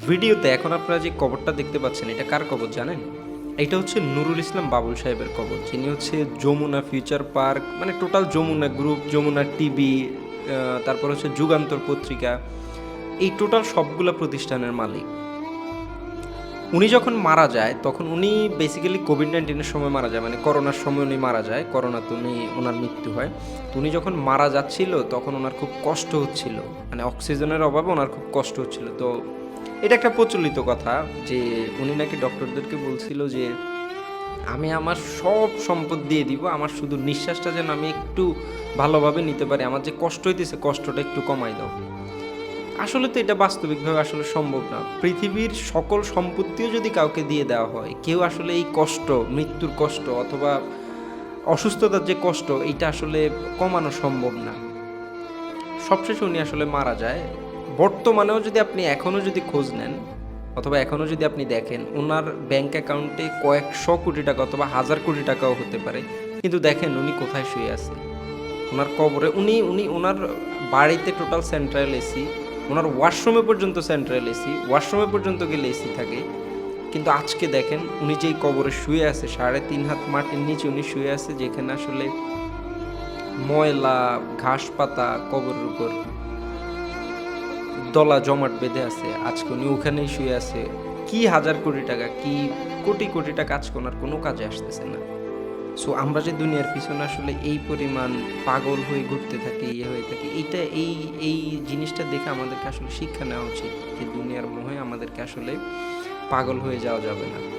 ভিডিওতে এখন আপনারা যে কবরটা দেখতে পাচ্ছেন এটা কার কবর জানেন? এটা হচ্ছে নুরুল ইসলাম বাবুল সাহেবের কবর, যিনি হচ্ছে যমুনা ফিউচার পার্ক, মানে total Jamuna group, Jamuna TV, তারপর হচ্ছে যুগান্তর পত্রিকা, এই টোটাল সবগুলা প্রতিষ্ঠানের মালিক। উনি যখন মারা যায় তখন উনি বেসিক্যালি কোভিড-19 সময় মারা যায়, মানে করোনার সময় উনি মারা যায়, করোনাতে ওনার মৃত্যু হয়। তো উনি যখন মারা যাচ্ছিল তখন ওনার খুব কষ্ট হচ্ছিল, মানে অক্সিজেনের অভাবে ওনার খুব কষ্ট হচ্ছিল। তো এটা একটা প্রচলিত কথা যে উনি নাকি ডক্টরদেরকে বলছিল যে আমি আমার সব সম্পদ দিয়ে দিব, আমার শুধু নিঃশ্বাসটা যেন আমি একটু ভালোভাবে নিতে পারি, আমার যে কষ্ট হইতেছে কষ্টটা একটু কমাই দাও। আসলে তো এটা বাস্তবিকভাবে আসলে সম্ভব না। পৃথিবীর সকল সম্পত্তিও যদি কাউকে দিয়ে দেওয়া হয়, কেউ আসলে এই কষ্ট, মৃত্যুর কষ্ট অথবা অসুস্থতার যে কষ্ট, এইটা আসলে কমানো সম্ভব না। সবশেষে উনি আসলে মারা যায়। বর্তমানেও যদি আপনি এখনও যদি খোঁজ নেন অথবা এখনও যদি আপনি দেখেন, ওনার ব্যাংক অ্যাকাউন্টে কয়েকশো কোটি টাকা অথবা হাজার কোটি টাকাও হতে পারে, কিন্তু দেখেন উনি কোথায় শুয়ে আছে। ওনার কবরে উনি উনি ওনার বাড়িতে টোটাল সেন্ট্রাল এসি, ওনার ওয়াশরুমে পর্যন্ত সেন্ট্রাল এসি, ওয়াশরুমে পর্যন্ত গেলে এসি থাকে। কিন্তু আজকে দেখেন উনি যেই কবরে শুয়ে আছে, 3.5 হাত মাটির নিচে উনি শুয়ে আছে, যেখানে আসলে ময়লা, ঘাস পাতা কবরের উপর দলা জমাট বেঁধে আছে। আজকে উনি ওখানেই শুয়ে আছে। কি হাজার কোটি টাকা, কি কোটি কোটি টাকা আজকে ওনার কোনো কাজে আসতেছে না। সো আমরা যে দুনিয়ার পিছনে আসলে এই পরিমাণ পাগল হয়ে ঘুরতে থাকি, ইয়ে হয়ে থাকি, এইটা এই এই জিনিসটা দেখে আমাদেরকে আসলে শিক্ষা নেওয়া উচিত যে দুনিয়ার মোহে আমাদেরকে আসলে পাগল হয়ে যাওয়া যাবে না।